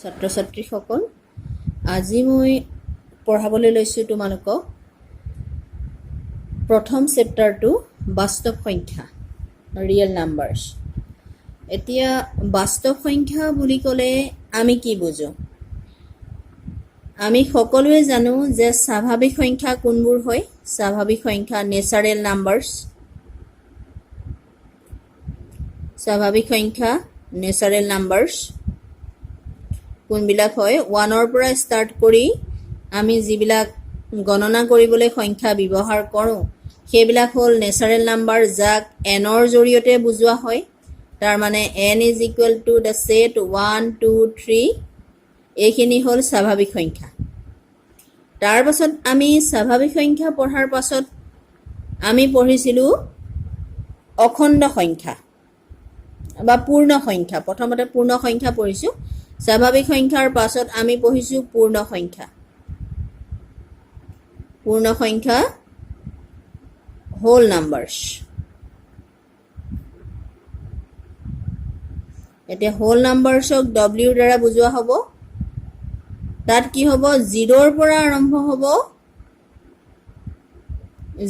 ছাত্ৰ ছাত্ৰীসকল আজি মই পঢ়াবলৈ লৈছোঁ তোমালোকক প্ৰথম চেপ্টাৰটো বাস্তৱ সংখ্যা ৰিয়েল নাম্বাৰছ। এতিয়া বাস্তৱ সংখ্যা বুলি ক'লে আমি কি বুজো? আমি সকলোৱে জানো যে স্বাভাৱিক সংখ্যা কোনবোৰ হয়। স্বাভাৱিক সংখ্যা নেচাৰেল নাম্বাৰছ, স্বাভাৱিক সংখ্যা নেচাৰেল নাম্বাৰছ কোনবিলাক হয়? 1ৰ পৰা ষ্টাৰ্ট কৰি আমি যিবিলাক গণনা কৰিবলৈ সংখ্যা ব্যৱহাৰ কৰোঁ সেইবিলাক হ'ল নেচাৰেল নাম্বাৰ, যাক nৰ জৰিয়তে বুজোৱা হয়। তাৰ মানে n is equal to the set 1, 2, 3। এইখিনি হ'ল স্বাভাৱিক সংখ্যা। তাৰ পাছত আমি স্বাভাৱিক সংখ্যা পঢ়াৰ পাছত আমি পঢ়িছিলোঁ অখণ্ড সংখ্যা বা পূৰ্ণ সংখ্যা। প্ৰথমতে পূৰ্ণ সংখ্যা পঢ়িছোঁ। স্বাভাৱিক সংখ্যাৰ পাছত আমি পঢ়িছোঁ পূৰ্ণ সংখ্যা। পূৰ্ণ সংখ্যা হোল নাম্বাৰছ। এতিয়া হোল নাম্বাৰছক ডব্লিউৰ দ্বাৰা বুজোৱা হ'ব। তাত কি হ'ব? 0ৰ পৰা আৰম্ভ হ'ব,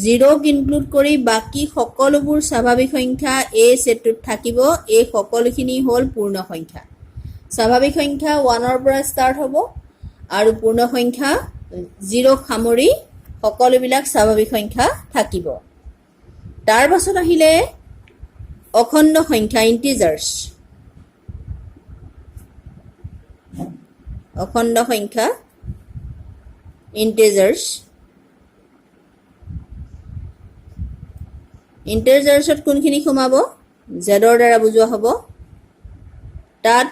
0ক ইনক্লুড কৰি বাকী সকলোবোৰ স্বাভাৱিক সংখ্যা এই ছেটটোত থাকিব। এই সকলোখিনি হ'ল পূৰ্ণ সংখ্যা। স্বাভাৱিক সংখ্যা 1ৰ পৰা ষ্টাৰ্ট হ'ব আৰু পূৰ্ণ সংখ্যা 0ক সামৰি সকলোবিলাক স্বাভাৱিক সংখ্যা থাকিব। তাৰ পাছত আহিলে অখণ্ড সংখ্যা ইণ্টিজাৰ্ছ। অখণ্ড সংখ্যা ইণ্টিজাৰ্ছ। ইণ্টিজাৰ্ছত কোনখিনি সোমাব? জেডৰ দ্বাৰা বুজোৱা হ'ব। তাত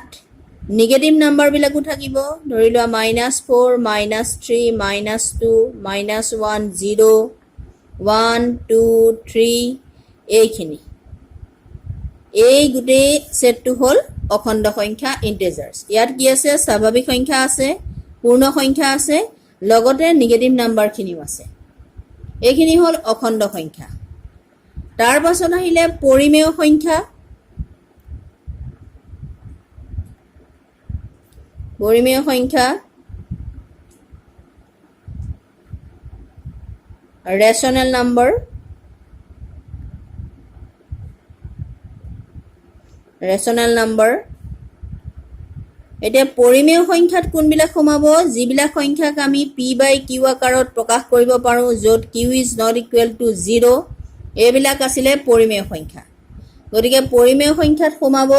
নিগেটিভ নাম্বাৰবিলাকো থাকিব। ধৰি লোৱা -4, -3, -2, -1, 0, 1, 2, 3 এইখিনি। এই গোটেই ছেটটো হ'ল অখণ্ড সংখ্যা ইণ্টিজাৰ্ছ। ইয়াত কি আছে? স্বাভাৱিক সংখ্যা আছে, পূৰ্ণ সংখ্যা আছে, লগতে নিগেটিভ নাম্বাৰখিনিও আছে। এইখিনি হ'ল অখণ্ড সংখ্যা। তাৰ পাছত আহিলে পৰিমেয় সংখ্যা। পৰিমেয় সংখ্যা ৰেচনেল নাম্বাৰ। Rational number. এতিয়া পৰিমেয় সংখ্যাত কোনবিলাক সোমাব? যিবিলাক সংখ্যাক আমি p/q আকাৰত প্ৰকাশ কৰিব পাৰোঁ, য'ত q is not equal to 0, এইবিলাক আছিলে পৰিমেয় সংখ্যা। গতিকে পৰিমেয় সংখ্যাত সোমাব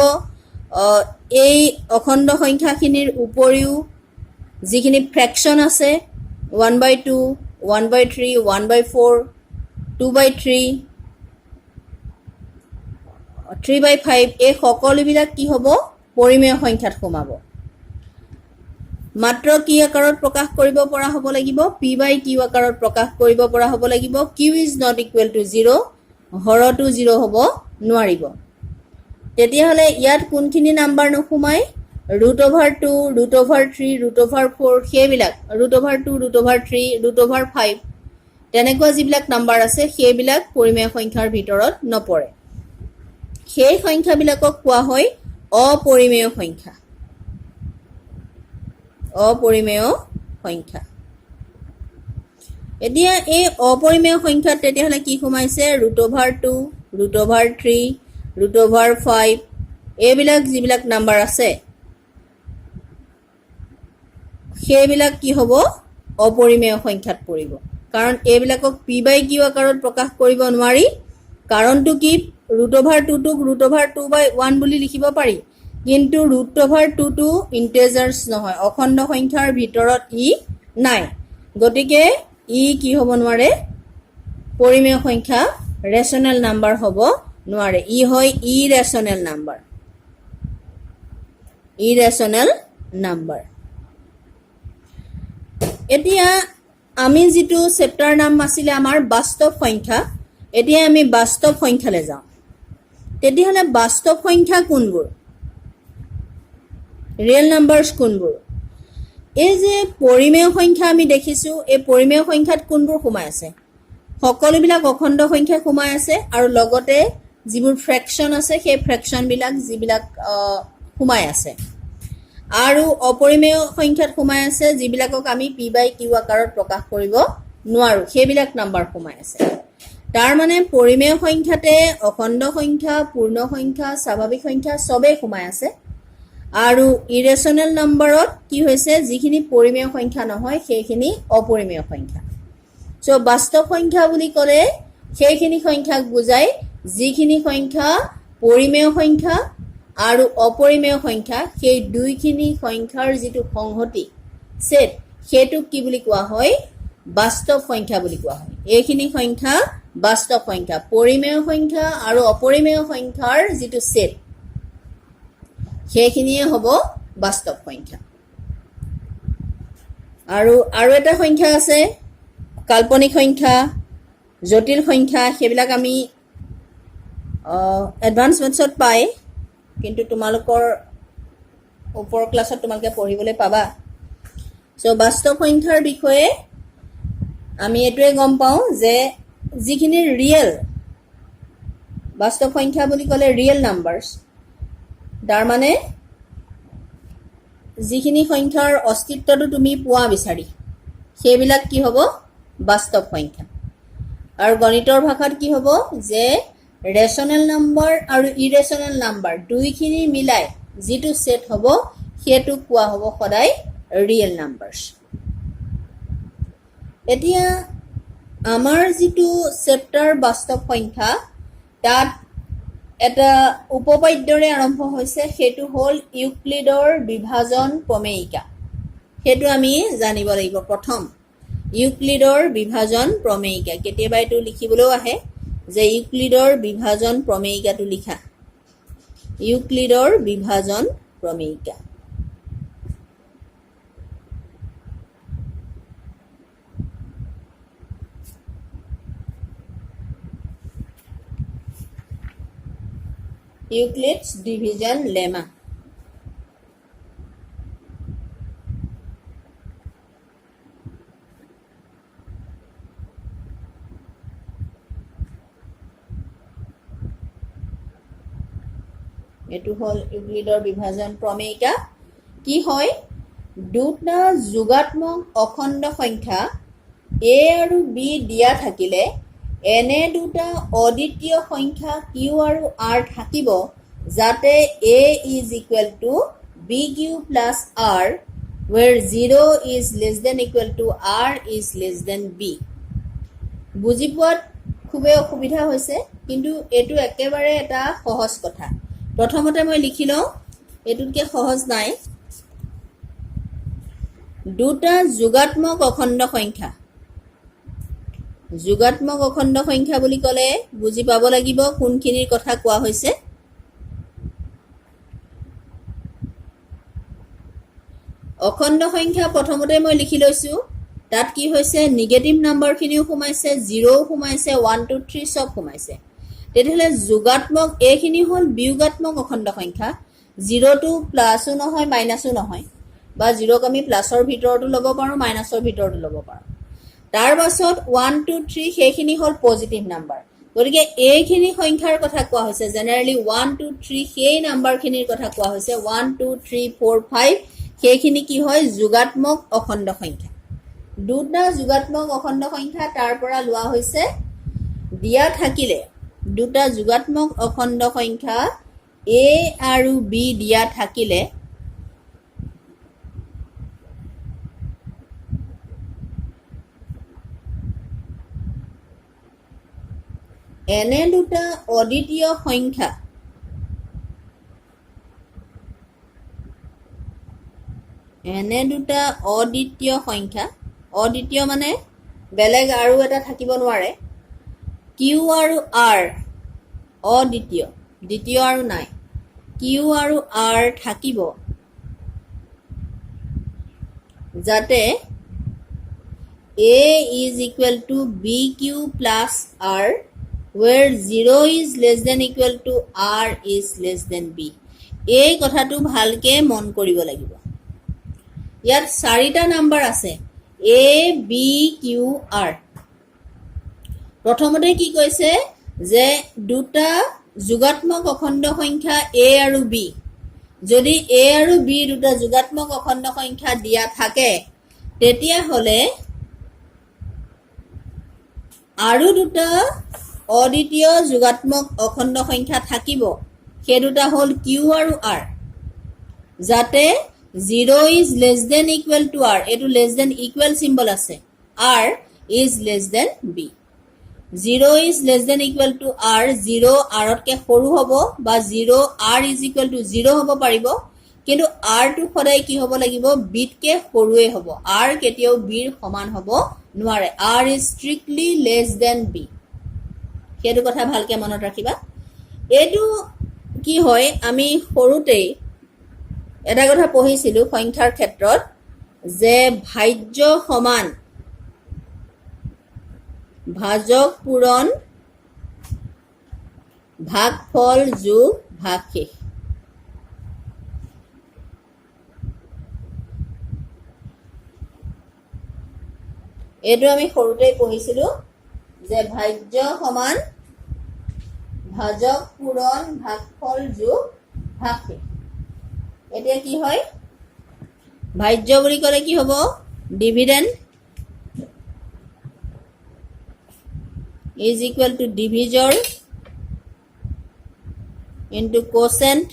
এই অখণ্ড সংখ্যাখিনিৰ উপৰিও যিখিনি ফ্ৰেকশ্যন আছে, 1/2, 1/3, 1/4, 2/3, 3/5, এই সকলোবিলাক কি হ'ব? পৰিমেয় সংখ্যাত সোমাব। মাত্ৰ কি আকাৰত প্ৰকাশ কৰিব পৰা হ'ব লাগিব? p/q আকাৰত প্ৰকাশ কৰিব পৰা হ'ব লাগিব। q is not equal to 0, হৰটো 0 হ'ব নোৱাৰিব। তেতিয়াহ'লে ইয়াত কোনখিনি নাম্বাৰ নোসোমায়? √2, √3, √4 সেইবিলাক, √2, √3, √5 তেনেকুৱা যিবিলাক নাম্বাৰ আছে সেইবিলাক পৰিমেয় সংখ্যাৰ ভিতৰত নপৰে। সেই সংখ্যাবিলাকক কোৱা হয় অপৰিমেয় সংখ্যা। অপৰিমেয় সংখ্যা। এতিয়া এই অপৰিমেয় সংখ্যাত তেতিয়াহ'লে কি সোমাইছে? √2, √3, √5 এইবিলাক যিবিলাক নাম্বাৰ আছে সেইবিলাক কি হ'ব? অপৰিমেয় সংখ্যাত পৰিব। কাৰণ এইবিলাকক p/q আকাৰত প্ৰকাশ কৰিব নোৱাৰি। কাৰণটো কি? √2টোক √2/1 বুলি লিখিব পাৰি, কিন্তু √2টো ইণ্টিজাৰ্ছ নহয়, অখণ্ড সংখ্যাৰ ভিতৰত ই নাই। গতিকে ই কি হ'ব নোৱাৰে? পৰিমেয় সংখ্যা ৰেচনেল নাম্বাৰ হ'ব নোৱাৰে। ই হয় ইৰেচনেল নাম্বাৰ। ইৰেচনেল নাম্বাৰ। এতিয়া আমি যিটো চেপ্টাৰ নাম আছিলে আমাৰ বাস্তৱ সংখ্যা, এতিয়া আমি বাস্তৱ সংখ্যালৈ যাওঁ। তেতিয়াহ'লে বাস্তৱ সংখ্যা কোনবোৰ? ৰিয়েল নাম্বাৰছ কোনবোৰ? এই যে পৰিমেয় সংখ্যা আমি দেখিছোঁ, এই পৰিমেয় সংখ্যাত কোনবোৰ সোমাই আছে? সকলোবিলাক অখণ্ড সংখ্যা সোমাই আছে আৰু লগতে যিবোৰ ফ্ৰেকশ্যন আছে সেই ফ্ৰেকশ্যনবিলাক যিবিলাক সোমাই আছে। আৰু অপৰিমেয় সংখ্যাত সোমাই আছে যিবিলাকক আমি p/q আকাৰত প্ৰকাশ কৰিব নোৱাৰো সেইবিলাক নাম্বাৰ সোমাই আছে তাৰ মানে পৰিমেয় সংখ্যাতে অখণ্ড সংখ্যা পূৰ্ণ সংখ্যা স্বাভাৱিক সংখ্যা সবেই সোমাই আছে আৰু ইৰেচনেল নাম্বাৰত কি হৈছে যিখিনি পৰিমেয় সংখ্যা নহয় সেইখিনি অপৰিমেয় সংখ্যা সো বাস্তৱ সংখ্যা বুলি ক'লে সেইখিনি সংখ্যাক বুজাই যিখিনি সংখ্যা পৰিমেয় সংখ্যা আৰু অপৰিমেয় সংখ্যা সেই দুইখিনি সংখ্যাৰ যিটো সংহতি সেট হেতুক কি বুলি কোৱা হয় বাস্তৱ সংখ্যা বুলি কোৱা হয় এইখিনি সংখ্যা বাস্তৱ সংখ্যা পৰিমেয় সংখ্যা আৰু অপৰিমেয় সংখ্যাৰ যিটো সেট সেইখিনিয়ে হ'ব বাস্তৱ সংখ্যা আৰু এটা সংখ্যা আছে কাল্পনিক সংখ্যা জটিল সংখ্যা সেইবিলাক আমি এডভান্স মেথছত পাই কিন্তু তোমালোকৰ ওপৰ ক্লাছত তোমালোকে পঢ়িবলৈ পাবা সো বাস্তৱ সংখ্যাৰ বিষয়ে আমি এটোৱে গম পাওঁ যে যিখিনি ৰিয়েল বাস্তৱ সংখ্যা বুলি ক'লে ৰিয়েল নাম্বাৰছ তাৰ মানে যিখিনি সংখ্যাৰ অস্তিত্বটো তুমি পোৱা বিচাৰি সেইবিলাক কি হ'ব বাস্তৱ সংখ্যা আৰু গণিতৰ ভাষাত কি হ'ব যে ৰেচনেল নাম্বাৰ আৰু ইৰেচনেল নাম্বাৰ দুইখিনি মিলাই যিটো সেট হ'ব সেইটো কোৱা হ'ব সদায় ৰিয়েল নাম্বাৰছ এতিয়া আমাৰ যিটো চেপ্টাৰ বাস্তৱ সংখ্যা তাত এটা উপপাদ্যৰে আৰম্ভ হৈছে সেইটো হ'ল ইউক্লিডৰ বিভাজন প্ৰমেয়িকা সেইটো আমি জানিব লাগিব প্ৰথম ইউক্লিডৰ বিভাজন প্ৰমেয়িকা কেতিয়াবা এইটো লিখিবলৈও আহে যে ইউক্লিডৰ বিভাজন প্ৰমেয়িকাটো লিখা ইউক্লিডৰ বিভাজন প্ৰমেয়িকা Euclid's division lemma এটো হল ইউক্লিডৰ বিভাজন প্ৰমেয়িকা কি হয় দুটা যোগাত্মক অখণ্ড সংখ্যা a আৰু b দিয়া থাকিলে এনে দুটা অদ্বিতীয় সংখ্যা q আৰু r থাকিব যাতে a is equal to bq plus r where 0 is less than equal to r is less than b বুজি পোৱাত খুবেই অসুবিধা হৈছে কিন্তু এটো একেবাৰে এটা সহজ কথা প্ৰথমতে মই লিখি লওঁ এটুকে সহজ নাই দুটা যোগাত্মক অখণ্ড সংখ্যা যোগাত্মক অখণ্ড সংখ্যা বুলি ক'লে বুজি পাব লাগিব কোনখিনিৰ কথা কোৱা হৈছে অখণ্ড সংখ্যা প্ৰথমতে মই লিখি লৈছো তাত কি হৈছে নিগেটিভ নাম্বাৰ খিনিও সোমাইছে 0 সোমাইছে 1 2 3 সব সোমাইছে তেতিয়াহ'লে যোগাত্মক এইখিনি হ'ল বিয়োগাত্মক অখণ্ড সংখ্যা 0 টো প্লাসও নহয় মাইনাসও নহয় বা 0 ক আমি প্লাসৰ ভিতৰতো ল'ব পাৰো মাইনাসৰ ভিতৰতো ল'ব পাৰো তাৰ পাছত 1 2 3 সেইখিনি হ'ল পজিটিভ নাম্বাৰ গতিকে এইখিনি সংখ্যাৰ কথা কোৱা হৈছে জেনাৰেলি 1 2 3 সেই নাম্বাৰখিনিৰ কথা কোৱা হৈছে 1 2 3 4 5 সেইখিনি কি হয় যোগাত্মক অখণ্ড সংখ্যা দুটা যোগাত্মক অখণ্ড সংখ্যা তাৰ পৰা লোৱা হৈছে দিয়া থাকিলে দুটা যোগাত্মক অখণ্ড সংখ্যা a আৰু b দিয়া থাকিলে এনে দুটা অদ্বিতীয় সংখ্যা অদ্বিতীয় মানে বেলেগ আৰু এটা থাকিব নোৱাৰে q আৰু r অদ্বিতীয় দ্বিতীয় আৰু নাই q আৰু r থাকিব যাতে a is equal to bq plus r where 0 is less than equal to r is less than b এই কথাটো ভালকে মন কৰিব লাগিব ইয়াত চাৰিটা নাম্বাৰ আছে a b q r প্ৰথমতে কি কৈছে যে দুটা যোগাত্মক অখণ্ড সংখ্যা a আৰু b যদি a আৰু b দুটা যোগাত্মক অখণ্ড সংখ্যা দিয়া থাকে তেতিয়া হলে আৰু দুটা অদ্বিতীয় যোগাত্মক অখণ্ড সংখ্যা থাকিব সেই দুটা হল q আৰু r যাতে 0 is less than equal to r এটো less than equal symbol আছে r is less than b 0 is less than equal to r 0 r কে সৰু হ'ব বা 0 r is equal to 0 হ'ব পাৰিব কিন্তু r টো সদায় কি হ'ব লাগিব b কে সৰুৱে হ'ব r কেতিয়াও b ৰ সমান হ'ব নোৱাৰে r is strictly less than b সেইটো কথা ভালকে মনত ৰাখিবা এটো কি হয় আমি সৰুতেই এটা কথা পঢ়িছিলো সংখ্যাৰ ক্ষেত্ৰত যে ভাজ্য সমান ভাজক পূৰণ ভাগফল যোগ ভাগশেষ এটো আমি সৰুতেই পঢ়িছিলো যে ভাজ্য সমান ভাজক পূৰণ ভাগফল যোগ ভাগশেষ এতিয়া কি হয় ভাজ্য বুলি ক'লে কি হ'ব dividend is equal to divisor into quotient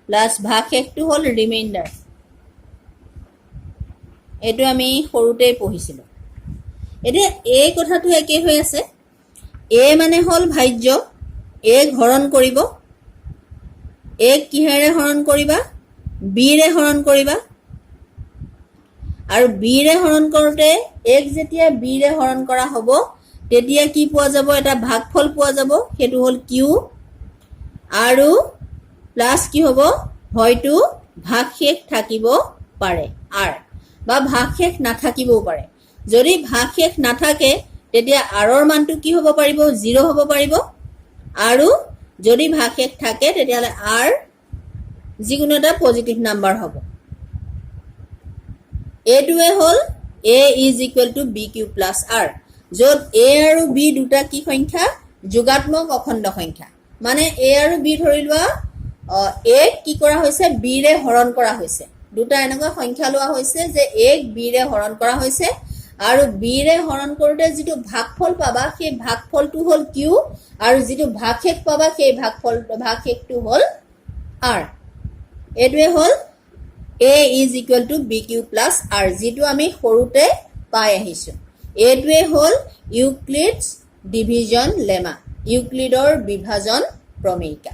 plus ভাগশেষটো হ'ল ৰিমাইন্ডাৰ এটো আমি সৰুতেই পঢ়িছিলো এতিয়া এই কথাটো একে হৈ আছে a মানে হ'ল ভাজ্য a হৰণ কৰিব a কিহেৰে হৰণ কৰিবা b ৰে হৰণ কৰিবা আৰু b ৰে হৰণ কৰোতে এক যেতিয়া b ৰে হৰণ কৰা হ'ব তেতিয়া কি পোৱা যাব এটা ভাগফল পোৱা যাব হেতু হ'ল q আৰু প্লাস কি হ'ব হয়তো ভাগশেষ থাকিব পাৰে r বা ভাগশেষ নাথাকিবও পাৰে যদি ভাগশেষ নাথাকে তেতিয়া r ৰ মানটো কি হ'ব পাৰিব 0 হ'ব পাৰিব আৰু যদি ভাগশেষ থাকে তেতিয়া r যিকোনো এটা পজিটিভ নাম্বাৰ হ'ব এটোৱে হ'ল a is equal to bq plus r যত a আৰু b দুটা কি সংখ্যা যোগাত্মক অখণ্ড সংখ্যা মানে a আৰু b ধৰি লোৱা a কি কৰা হৈছে b ৰে হৰণ কৰা হৈছে দুটা এনেকুৱা সংখ্যা লোৱা হৈছে যে a b ৰে হৰণ কৰা হৈছে আৰু b ৰে হৰণ কৰোতে যেটো ভাগফল পাবা সেই ভাগফলটো হ'ল q আৰু যেটো ভাগশেষ পাবা সেই ভাগশেষটো হ'ল r এটোৱে হ'ল a is equal to bq plus r যেটো আমি সৰুতে পাই আহিছো এটোৱে হ'ল ইউক্লিডছ ডিভিজন লেমা ইউক্লিডৰ বিভাজন প্ৰমেয়িকা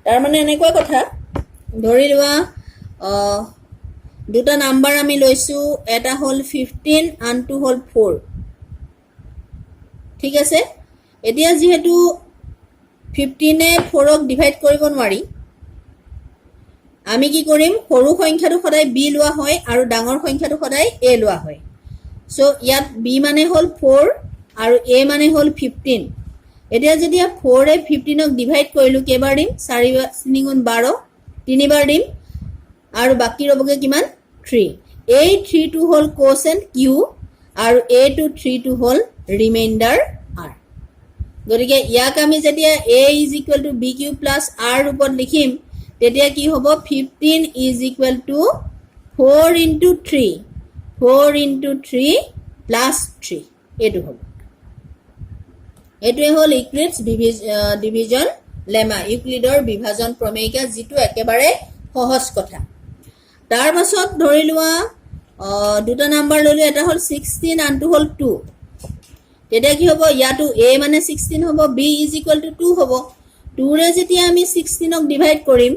তাৰ মানে এনেকুৱা কথা ধৰি লোৱা দুটা নাম্বাৰ আমি লৈছো এটা হ'ল 15 আনটো হ'ল 4 ঠিক আছে এতিয়া যেহেতু 15 এ 4 ক ডিভাইড কৰিব নোৱাৰি আমি কি কৰিম সৰু সংখ্যাটো সদায় b লোৱা হয় আৰু ডাঙৰ সংখ্যাটো সদায় a লোৱা হয় সো ইয়াত b মানে হ'ল 4 আৰু a মানে হ'ল 15 এতিয়া যেতিয়া 4 এ 15 ক ডিভাইড কৰিলো কেবাৰ দিম 4 3 গুণ 12 তিনিবাৰ দিম আৰু বাকি ৰবগে কিমান 3 এই 3 টো হ'ল কোশেন্ট q আৰু a টো 3 টো হ'ল ৰিমাইন্ডাৰ r গতিকে ইয়াক আমি যেতিয়া a is equal to bq plus r ৰূপত লিখিম তেতিয়া কি হ'ব 15 is equal to 4 into 3 plus 3 এটো হ'ব এটোৱে হ'ল ইউক্লিডছ ডিভিজন লেমা ইউক্লিডৰ বিভাজন প্ৰমেয়িকা যেটো একেবাৰে সহজ কথা তাৰ পাছত ধৰি লোৱা দুটা নাম্বাৰ ললো এটা হ'ল 16 আনটো হ'ল 2 তেতিয়া কি হ'ব ইয়াটো a মানে 16 হ'ব b is equal to 2 হ'ব 2 ৰে যেতিয়া আমি 16 ক ডিভাইড কৰিম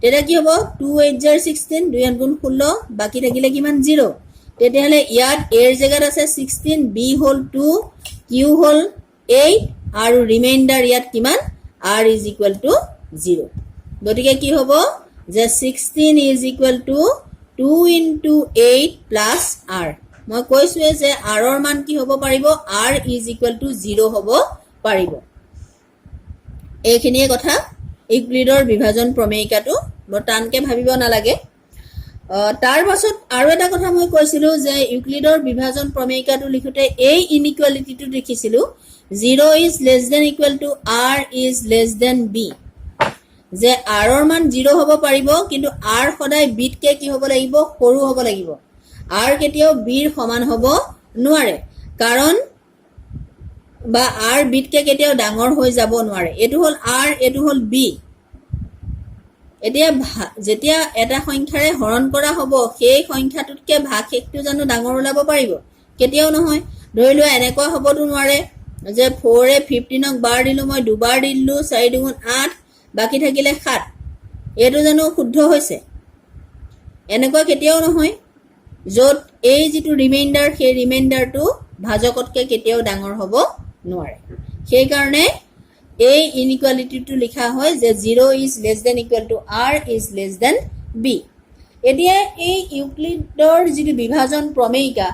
তেতিয়া কি হ'ব 2 8 jar 16 2 গুণ 16 বাকি থাকিলে কিমান 0 তেতিয়া হলে ইয়াত a ৰ জায়গাত আছে 16 b হ'ল 2 q হ'ল 8 আৰু ৰিমাইন্ডাৰ ইয়াত কিমান r is equal to 0 গতিকে কি হ'ব যে 16 is equal to 2 into 8 plus r মই কৈছো যে r ৰ মান কি হ'ব পাৰিব r is equal to 0 হ'ব পাৰিব এইখিনিয়ে কথা ইউক্লিডৰ বিভাজন প্ৰমেয়িকাটো বটানকে ভাবিব নালাগে তাৰ পাছত আৰু এটা কথা মই কৈছিলোঁ যে ইউক্লিডৰ বিভাজন প্ৰমেয়িকাটো লিখোঁতে এই ইনইকুৱালিটিটো দেখিছিলোঁ 0 is less than equal to r is less than b যে r ৰ মান 0 হ'ব পাৰিব কিন্তু r সদায় b তকৈ কি হ'ব লাগিব সৰু হ'ব লাগিব r কেতিয়াও b ৰ সমান হ'ব নোৱাৰে কাৰণ বা r b তকৈ কেতিয়াও ডাঙৰ হৈ যাব নোৱাৰে এটো হ'ল r এটো হ'ল b এতিয়া যেতিয়া এটা সংখ্যাৰে হৰণ কৰা হ'ব সেই সংখ্যাটোতকৈ ভাগশেষটো জানো ডাঙৰ ওলাব পাৰিব কেতিয়াও নহয় ধৰি লোৱা এনেকুৱা হ'বতো নোৱাৰে যে 4 এ 15ক বাৰ দিলো মই দুবাৰ দিলো 4 দুগুণ 8 বাকি থাকিলে 7 এটো জানো শুদ্ধ হৈছে এনেকুৱা কেতিয়াও নহয় য'ত এই যেটো ৰিমাইন্ডাৰ সেই ৰিমাইন্ডাৰটো ভাজকতকৈ কেতিয়াও ডাঙৰ হ'ব নোৱাৰে সেই কাৰণে এই ইনইকুৱালিটিটো লিখা হয় যে 0 is less than equal to r is less than b এতিয়া এই ইউক্লিডৰ যেটো বিভাজন প্ৰমেয়িকা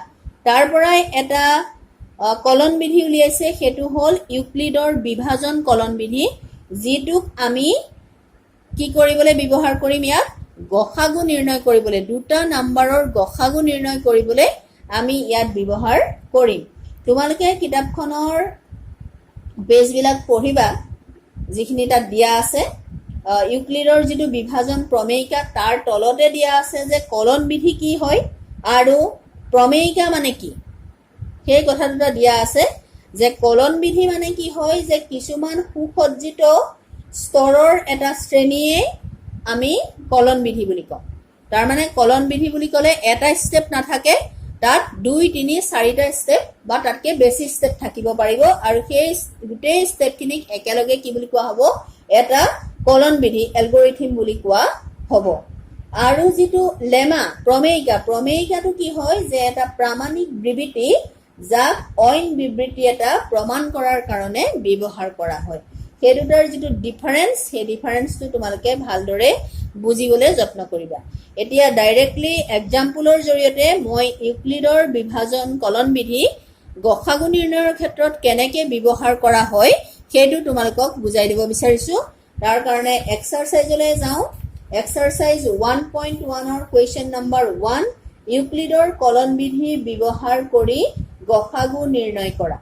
তাৰ পৰাই এটা কলন বিধি উলিয়াইছে হেতু হল ইউক্লিডৰ বিভাজন কলন বিধি যেটোক আমি কি কৰিবলৈ ব্যৱহাৰ কৰিম ইয়াত গসাগু নিৰ্ণয় কৰিবলৈ দুটা নাম্বাৰৰ গসাগু নিৰ্ণয় কৰিবলৈ আমি ইয়াত ব্যৱহাৰ কৰিম তোমালোকে কিতাপখনৰ পেজবিলাক পঢ়িবা যিখিনি তাত দিয়া আছে ইউক্লিডৰ যেটো বিভাজন প্ৰমেয়িকা তাৰ তলতে দিয়া আছে যে কলন বিধি কি হয় আৰু প্ৰমেয়িকা মানে কি সেই কথা দুটা দিয়া আছে যে কলন বিধি মানে কি হয় যে কিছুমান সুসজ্জিত স্তৰৰ এটা শ্ৰেণীয়ে আমি কলন বিধি বুলি কওঁ তাৰ মানে কলন বিধি বুলি ক'লে এটা ষ্টেপ নাথাকে তাত 2 3 4টা ষ্টেপ বা তাতকে বেছি ষ্টেপ থাকিব পাৰিব আৰু সেই গোটেই ষ্টেপখিনিক একেলগে কি বুলি কোৱা হ'ব এটা কলন বিধি এলগৰিথম বুলি কোৱা হ'ব আৰু যেটো লেমা প্ৰমেয়িকাটো কি হয় যে এটা প্ৰামাণিক বিবৃতি যাক অইন বিবৃতি এটা প্ৰমাণ কৰাৰ কাৰণে ব্যৱহাৰ কৰা হয় সেই দুটাৰ যেটো ডিফাৰেন্স সেই ডিফাৰেন্সটো তোমালোকে ভালদৰে বুজিবলৈ যত্ন কৰিবা এতিয়া ডাইৰেক্টলি এক্সাম্পলৰ জৰিয়তে মই ইউক্লিডৰ বিভাজন কলন বিধি গসাগু নিৰ্ণয়ৰ ক্ষেত্ৰত কেনেকৈ ব্যৱহাৰ কৰা হয় সেইটো তোমালোকক বুজাই দিব বিচাৰিছো তাৰ কাৰণে এক্সাৰসাইজলৈ যাওঁ এক্সাৰসাইজ 1.1 ৰ কোৱেশ্চন নম্বৰ 1 ইউক্লিডৰ কলন বিধি ব্যৱহাৰ কৰি গসাগু নিৰ্ণয় কৰা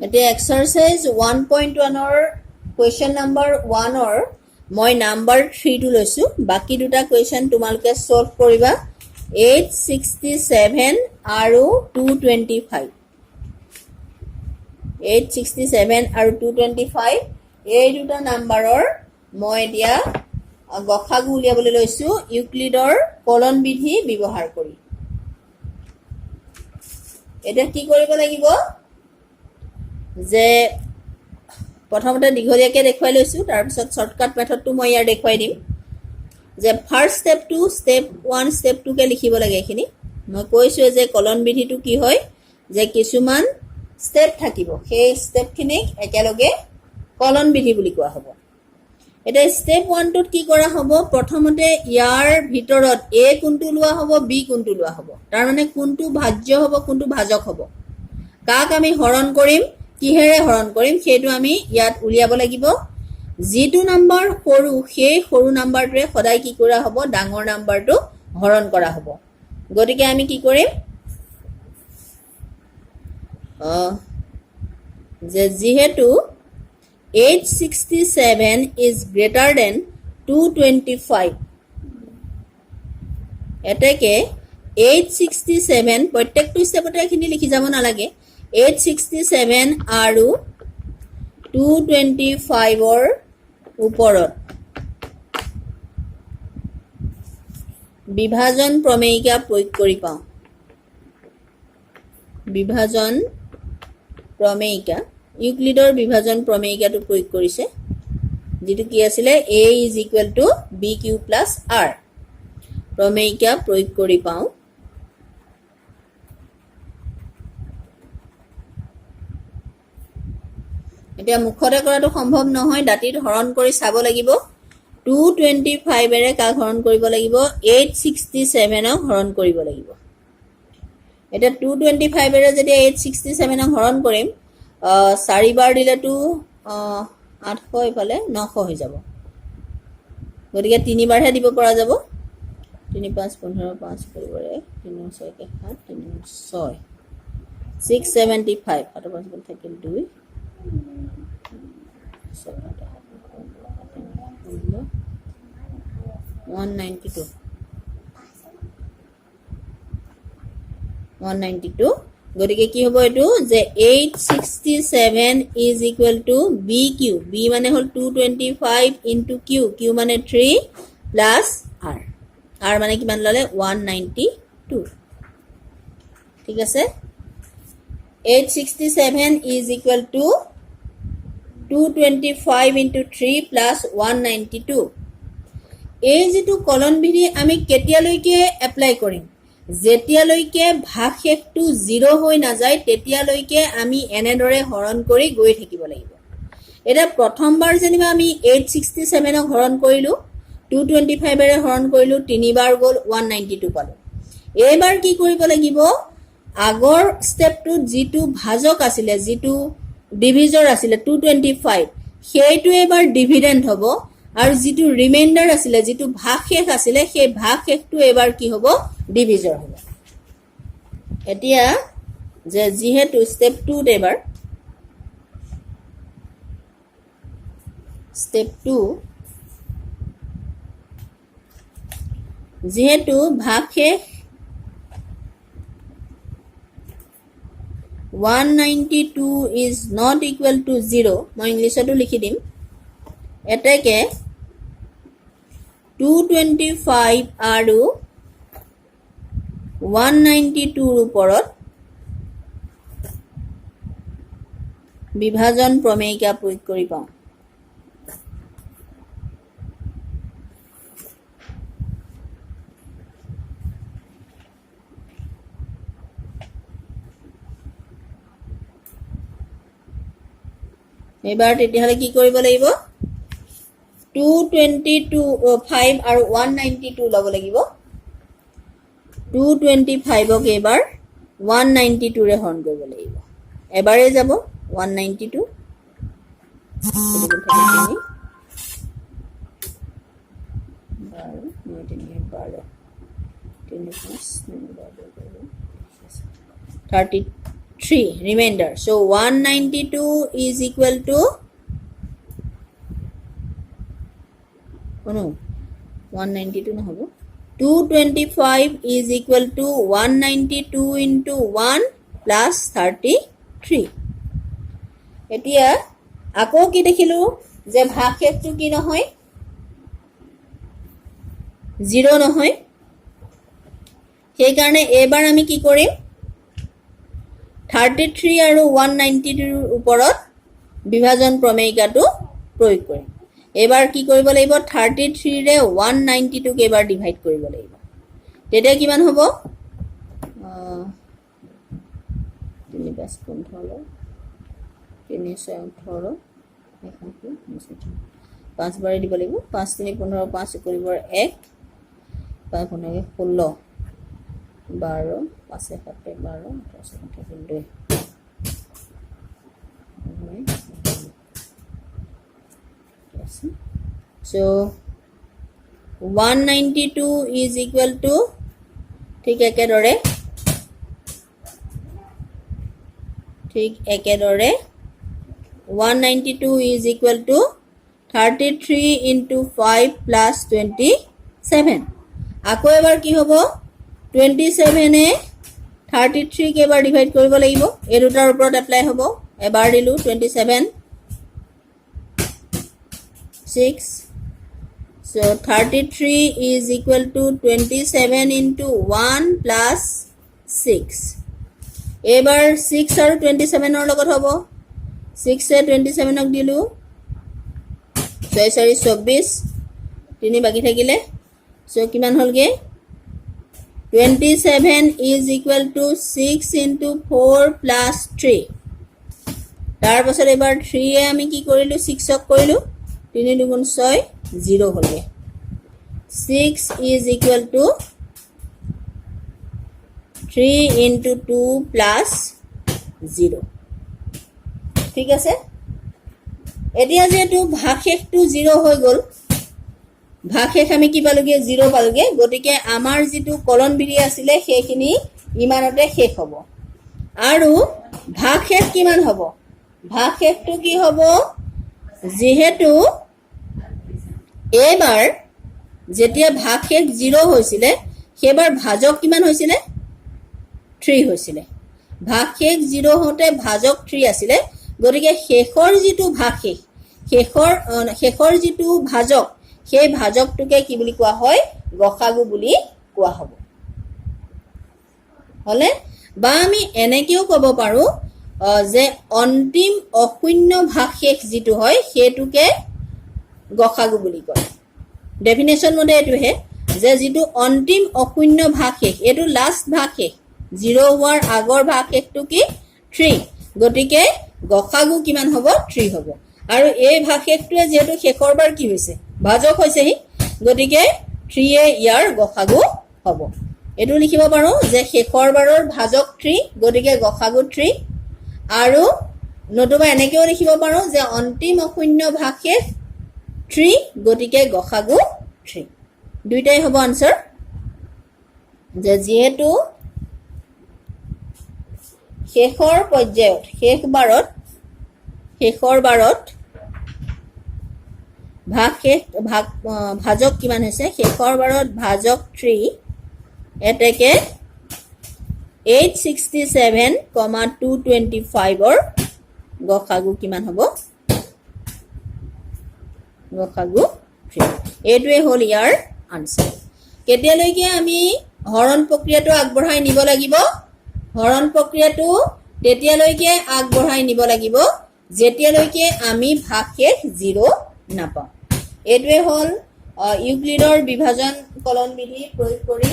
এতিয়া এক্সাৰসাইজ 1.1 ৰ কোৱেশ্চন নম্বৰ 1 ৰ মই নাম্বাৰ 3 টো লৈছো বাকি দুটা কোৱেশ্চন তোমালোকে সলভ কৰিবা 867 আৰু 225 867 আৰু 225 এই দুটা নাম্বাৰৰ মই এতিয়া গসাগু উলিয়াবলৈ লৈছো ইউক্লিডৰ কলন বিধি ব্যৱহাৰ কৰি এটা কি কৰিব লাগিব যে প্ৰথমতে দীঘলীয়াকৈ দেখুৱাই লৈছো তাৰ পিছত শৰ্টকাট মেথডটো মই ইয়াৰ দেখুৱাই দিম যে ফাৰ্স্ট স্টেপটো স্টেপ 1 স্টেপ 2 কে লিখিব লাগে এখিনি মই কৈছো যে কলন বিধিটো কি হয় যে কিছুমান স্টেপ থাকিব সেই স্টেপখিনিক একেলগে কলন বিধি বুলি কোৱা হ'ব এটা স্টেপ 1 টোত কি কৰা হ'ব প্ৰথমতে ইয়াৰ ভিতৰত a কোনটো লোৱা হ'ব b কোনটো লোৱা হ'ব তাৰ মানে কোনটো ভাজ্য হ'ব কোনটো ভাজক হ'ব কাক আমি হৰণ কৰিম কিহেৰে হৰণ কৰিম সেইটো আমি ইয়াত উলিয়াব লাগিব যেটো নাম্বাৰ সৰু সেই সৰু নাম্বাৰটোৱে সদায় কি কৰা হ'ব ডাঙৰ নাম্বাৰটো হৰণ কৰা হ'ব গতিকে আমি কি কৰিম যে যেহেতু 867 is greater than 225 এটাকে 867 প্ৰত্যেকটো স্টেপতে এখিনি লিখি যাব নালাগে 867 আৰু 225 ৰ ওপৰত বিভাজন প্ৰমেয়িকা প্ৰয়োগ কৰি পাওঁ বিভাজন প্ৰমেয়িকা ইউক্লিডৰ বিভাজন প্ৰমেয়িকাটো প্ৰয়োগ কৰিছে যেটো কি আছিলে a is equal to bq plus r প্ৰমেয়িকা প্ৰয়োগ কৰি পাওঁ এতিয়া মুখতে কৰাটো সম্ভৱ নহয় দাঁতিত হৰণ কৰি চাব লাগিব 225 এৰে কাক হৰণ কৰিব লাগিব 867 ক হৰণ কৰিব লাগিব এটা 225 এৰে যদি 867 ক হৰণ কৰিম 4 বাৰ দিলেটো 800 ইফালে 900 হৈ যাব গতিকে তিনিবাৰহে দিব পৰা যাব 3 5 15 5 কৰিবৰ 1 3 6 7 3 6 675 আৰু 5 গল থাকিল 2 192 192 গতিকে কি হ'ব এটো যে 867 is equal to BQ B মানে হল 225 into Q Q মানে 3 plus R R মানে কিমান ললে 192 ঠিক আছে 867 is equal to 225 into 3 plus 192 এই যেটো কলন বিধি আমি কেতিয়ালৈকে এপ্লাই কৰিম যেতিয়ালৈকে ভাগশেষটো 0 হৈ না যায় তেতিয়ালৈকে আমি এনেদৰে হৰণ কৰি গৈ থাকিব লাগিব এটা প্ৰথমবাৰ যেনিবা আমি 867 ক হৰণ কৰিলো 225 এৰে হৰণ কৰিলো তিনিবাৰ গল 192 পালো এইবাৰ কি কৰিব লাগিব আগৰ ষ্টেপটো যেটো ভাজক আছিল যেটো ডিভিজৰ আছিল 225 সেইটো এবাৰ ডিভিডেন্ড হ'ব আৰু যেটো ৰিমাইন্ডাৰ আছিল যেটো ভাগশেষ আছিল সেই ভাগশেষটো এবাৰ কি হ'ব ডিভিজৰ হ'ব এতিয়া যে যেহেতু স্টেপ 2 এবাৰ স্টেপ 2 যেহেতু ভাগশেষ 192 is not equal to 0 মই ইংলিশতো লিখি দিম এটাকে 225 আৰু 192 ওপৰত বিভাজন প্ৰমেয়িকা প্ৰয়োগ কৰি পাওঁ এবাৰ তেতিয়াহলে কি কৰিব লাগিব 222 5 আৰু 192 লব লাগিব 225 ক এবাৰ 192 ৰে হৰণ কৰিব লাগিব এবাৰে যাব 192 33 remainder so 192 is equal to no 192 না হবো 225 is equal to 192 into 1 plus 33 এতিয়া আকৌ কি দেখিলো যে ভাগশেষটো কি নহয় 0 নহয় সেই কাৰণে এবাৰ আমি কি কৰিম 33 আৰু 192 ৰ ওপৰত বিভাজন প্ৰমেয়িকাটো প্ৰয়োগ কৰিম এবাৰ কি কৰিব লাগিব 33 ৰে 192 কে এবাৰ ডিভাইড কৰিব লাগিব তেতিয়া কিমান হ'ব 3 5 15 3 6 18 5 বাৰে দিব লাগিব 5 3 15 5 কৰিবৰ 1 5 15 16 12 5 7 12 2 so 192 is equal to ঠিক একেদৰে 192 is equal to 33 into 5 plus 27 আকৌ এবাৰ কি হ'ব 27 এ 33 কে এবাৰ ডিভাইড কৰিব লাগিব এই দুটাৰ ওপৰত এপ্লাই হ'ব এবাৰ দিলু 27 6 so 33 is equal to 27 into 1 plus 6 এবাৰ 6 আৰু 27 ৰ লগত হ'ব 6 এ 27 ক দিলু 6 4 24 তিনি বাকি থাকিলে so কিমান হলগে 27 is equal to 6 into 4 plus 3 তাৰ পাছত এবাৰ 3 এ আমি কি কৰিলো 6 ক কৰিলো 3 দুগুণ 6 0 হলগে 6 is equal to 3 into 2 plus 0 ঠিক আছে এতিয়া যেহেতু ভাগশেষটো 0 হৈ গল ভাগশেষ আমি কি পালোগে 0 পালোগে গতিকে আমাৰ যেটো কলন বিধি আছিলে সেইখিনি ইমানতে শেষ হ'ব আৰু ভাগশেষ কিমান হ'ব ভাগশেষটো কি হ'ব যেহেতু এবাৰ যেতিয়া ভাগশেষ 0 হৈছিলে সেইবাৰ ভাজক কিমান হৈছিলে 3 হৈছিলে ভাগশেষ 0 হতে ভাজক 3 আছিলে গতিকে শেষৰ যেটো ভাগশেষ শেষৰ যেটো ভাজক সেই ভাজকটোকে কি বুলি কোৱা হয় গসাগু বুলি কোৱা হ'ব হলে বা আমি এনেকেও ক'ব পাৰো যে অন্তিম অশূন্য ভাগশেষ যেটো হয় সেইটোকে গসাগু বুলি কয় ডেফিনেশন মতে এটো হে যে যেটো অন্তিম অশূন্য ভাগশেষ এটো লাস্ট ভাগশেষ 0 হোৱাৰ আগৰ ভাগশেষটো কি 3 গতিকে গসাগু কিমান হ'ব 3 হ'ব আৰু এই ভাগশেষটোৱে যেটো শেষৰ বাৰ কি হৈছে ভাজক হৈছে হি গতিকে 3 এ ইয়াৰ গসাগু হ'ব এটো লিখিব পাৰো যে শেষৰ বাৰৰ ভাজক 3 গতিকে গসাগু 3 আৰু নতুবা এনেকেও লিখিব পাৰো যে অন্তিম অশূন্য ভাগশেষ 3 গতিকে গসাগু 3 দুইটাই হ'ব আনসাৰ যে যেহেতু শেষৰ পৰ্যায়ত শেষৰ বাৰত ভাজক কিমান হৈছে শেষৰ বাৰত ভাজক 3 এতেকে 867,225 ৰ গসাগু কিমান হ'ব গসাগু 3 এটোৱে হ'ল ইয়াৰ আনসাৰ কেতিয়ালৈকে আমি হৰণ প্ৰক্ৰিয়াটো আগবঢ়াই নিব লাগিব হৰণ প্ৰক্ৰিয়াটো তেতিয়ালৈকে আগবঢ়াই নিব লাগিব যেতিয়ালৈকে আমি ভাগশেষ 0 নাপাওঁ এটোৱে হ'ল ইউক্লিডৰ বিভাজন কলন বিধি প্ৰয়োগ কৰি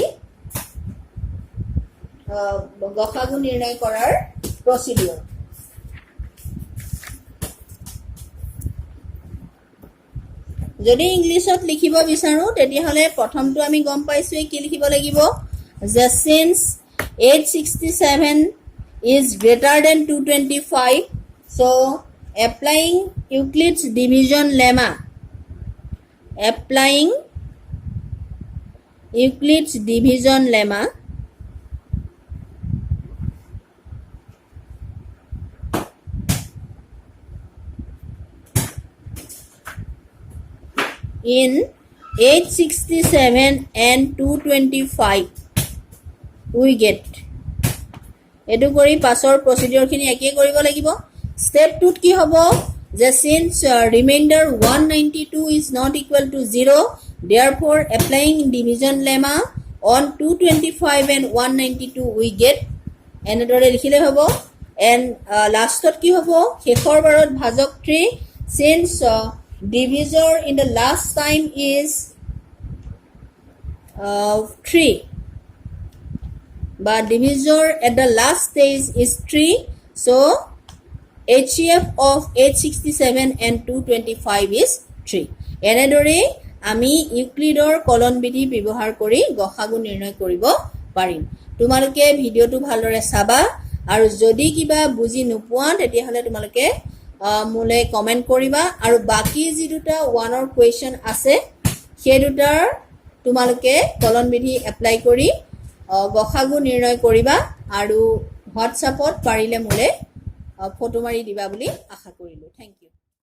গসাগু নিৰ্ণয় কৰাৰ প্ৰচিডিউৰ যদি ইংলিশত লিখিব বিচাৰো তেতিয়া হলে প্ৰথমটো আমি গম পাইছো কি লিখিব লাগিব যে since 867 is greater than 225 so applying Euclid's division lemma in 867 and 225 we get এটো কৰি পাছৰ প্ৰসিডিউৰ খিনি একে কৰিব লাগিব স্টেপ 2 কি হ'ব যে since remainder 192 is not equal to 0 therefore applying division lemma on 225 and 192 we get এনেদৰে লিখিলে হ'ব and লাষ্টত কি হ'ব শেষৰ বাৰত ভাজক 3 since divisor in the last time is 3 but divisor at the last stage is 3 so HCF of 867 and 225 is 3 এনেদৰে আমি ইউক্লিডৰ কলন বিধি ব্যৱহাৰ কৰি গসাগু নিৰ্ণয় কৰিব পাৰিম তোমালোকে ভিডিওটো ভালদৰে চাবা আৰু যদি কিবা বুজি নোপোৱা তেতিয়া হলে তোমালোকে মোলে কমেন্ট কৰিবা আৰু বাকি যি দুটা ওৱানৰ কোৱেশ্চন আছে সেই দুটাৰ তোমালোকে কলন বিধি এপ্লাই কৰি গসাগু নিৰ্ণয় কৰিবা আৰু হোৱাটছআপত পাৰিলে মোলে ফটো মাৰি দিবা বুলি আশা কৰিলো থ্যাংক ইউ